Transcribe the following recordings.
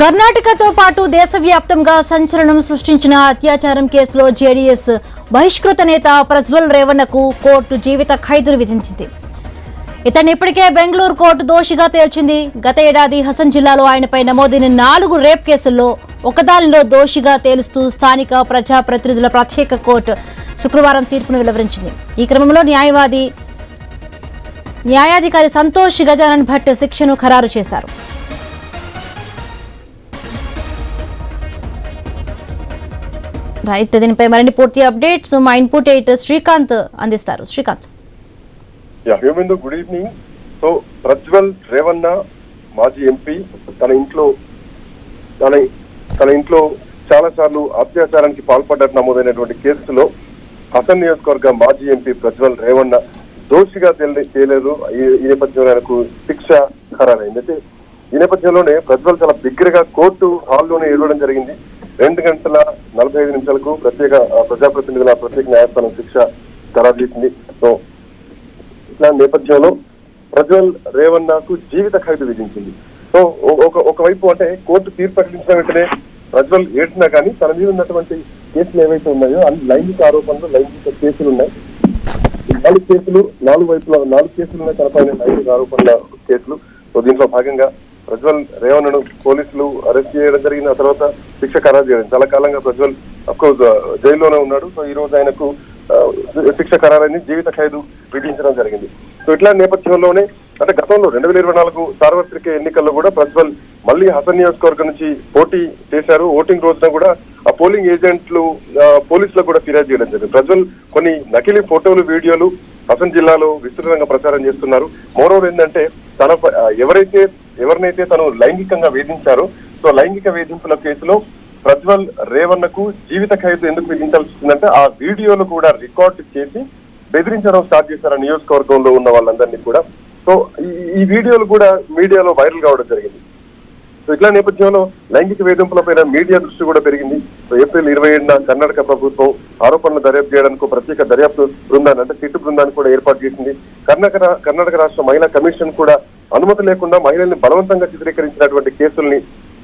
కర్ణాటకతో పాటు దేశవ్యాప్తంగా సంచలనం సృష్టించిన అత్యాచారం కేసులో జేడీఎస్ బహిష్కృత నేత ప్రజ్వల్ రేవణ్ణకు కోర్టు జీవిత ఖైదును విధించింది. ఇతన్ని ఇప్పటికే బెంగళూరు కోర్టు దోషిగా తేల్చింది. గత ఏడాది హసన్ జిల్లాలో ఆయనపై నమోదైన 4 రేప్ కేసుల్లో ఒకదానిలో దోషిగా తేలుస్తూ స్థానిక ప్రజాప్రతినిధుల ప్రత్యేక కోర్టు శుక్రవారం తీర్పును వెలువరించింది. ఈ క్రమంలో న్యాయాధికారి సంతోష్ గజానన్ భట్ శిక్షను ఖరారు చేశారు. రైట్, దీనిపై మరిన్ని పూర్తి అప్డేట్స్ మా ఇన్పుట్ ఎడిటర్ శ్రీకాంత్ అందిస్తారు. Srikanth. Good evening. So Prajwal Revanna మాజీ ఎంపీ తన ఇంట్లో చాలా సార్లు అత్యాచారానికి పాల్పడ్డట్టు నమోదైనటువంటి కేసులో హసన్ నియోజకవర్గ మాజీ ఎంపీ ప్రజ్వల్ రేవణ్ణ దోషిగా తేలేదు. ఈ నేపథ్యంలో ఆయనకు శిక్ష ఖరారైంది. అయితే ఈ నేపథ్యంలోనే ప్రజ్వల్ చాలా బిగ్గరగా కోర్టు హాల్లోనే ఏడవడం జరిగింది. 2 గంటల 45 నిమిషాలకు ప్రజాప్రతినిధుల ప్రత్యేక న్యాయస్థానం శిక్ష ఖరారు చేసింది. సో ఇట్లా నేపథ్యంలో ప్రజ్వల్ రేవణ్ణకు జీవిత ఖైదు విధించింది. సో ఒకవైపు అంటే కోర్టు తీర్పు ప్రకటించిన వెంటనే ప్రజ్వల్ ఏడ్చినా కానీ తన మీద ఉన్నటువంటి కేసులు ఏవైతే ఉన్నాయో అన్ని లైంగిక ఆరోపణలు, లైంగిక కేసులు ఉన్నాయి. 4 కేసులు, 4 వైపులా 4 కేసులు ఉన్నాయి తనపైన లైంగిక ఆరోపణల కేసులు. సో దీంట్లో భాగంగా ప్రజ్వల్ రేవణ్ణను పోలీసులు అరెస్ట్ చేయడం జరిగింది. ఆ తర్వాత శిక్ష ఖరారు చేయడం. చాలా కాలంగా ప్రజ్వల్ అఫ్కోర్స్ జైల్లోనే ఉన్నాడు. సో ఈ రోజు ఆయనకు శిక్ష ఖరారైంది, జీవిత ఖైదు విధించడం జరిగింది. సో ఇట్లా నేపథ్యంలోనే అంటే గతంలో 2024 సార్వత్రిక ఎన్నికల్లో కూడా ప్రజ్వల్ మళ్ళీ హసన్ నియోజకవర్గం నుంచి పోటీ చేశారు. ఓటింగ్ రోజున కూడా ఆ పోలింగ్ ఏజెంట్లు పోలీసులకు కూడా ఫిర్యాదు చేయడం జరిగింది. ప్రజ్వల్ కొన్ని నకిలీ ఫోటోలు, వీడియోలు హసన్ జిల్లాలో విస్తృతంగా ప్రచారం చేస్తున్నారు. మోరోవర్ ఏంటంటే ఎవరినైతే తను లైంగికంగా వేధించారో సో లైంగిక వేధింపుల కేసులో ప్రజ్వల్ రేవణ్ణకు జీవిత ఖైదు ఎందుకు విధించాల్సి వస్తుందంటే ఆ వీడియోలు కూడా రికార్డ్ చేసి బెదిరించడం స్టార్ట్ చేశారు నియోజకవర్గంలో ఉన్న వాళ్ళందరినీ కూడా. సో ఈ వీడియోలు కూడా మీడియాలో వైరల్ కావడం జరిగింది. సో ఇట్లా నేపథ్యంలో లైంగిక వేధింపులపైన మీడియా దృష్టి కూడా పెరిగింది. సో ఏప్రిల్ 27న కర్ణాటక ప్రభుత్వం ఆరోపణలు దర్యాప్తు చేయడానికి ప్రత్యేక దర్యాప్తు బృందాన్ని అంటే సిట్టు బృందాన్ని కూడా ఏర్పాటు చేసింది. కర్ణాటక రాష్ట్ర మహిళా కమిషన్ కూడా అనుమతి లేకుండా మహిళల్ని బలవంతంగా చిత్రీకరించినటువంటి కేసుల్ని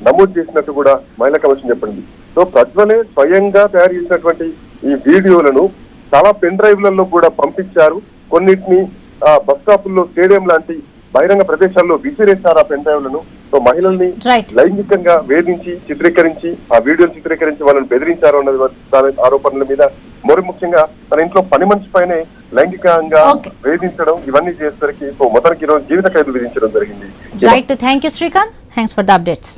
నమోదు చేసినట్టు కూడా మహిళా కమిషన్ చెప్పింది. సో ప్రజ్వలే స్వయంగా తయారు చేసినటువంటి ఈ వీడియోలను చాలా పెన్ డ్రైవ్లలో కూడా పంపించారు. కొన్నిటిని బస్ స్టాపుల్లో, స్టేడియం లాంటి బహిరంగ ప్రదేశాల్లో విసిరేశారు ఆ పెన్ డ్రైవ్లను. సో మహిళల్ని లైంగికంగా వేధించి చిత్రీకరించి ఆ వీడియోలు చిత్రీకరించి వాళ్ళని బెదిరించారు అన్నది ఆరోపణల మీద మరి ముఖ్యంగా తన ఇంట్లో పని మనిషి పైనే లైంగికంగా వేధించడం ఇవన్నీ చేసేసరికి సో మొత్తానికి ఈరోజు జీవిత ఖైదు విధించడం జరిగింది. Right, thank you Srikanth. Thanks for the updates.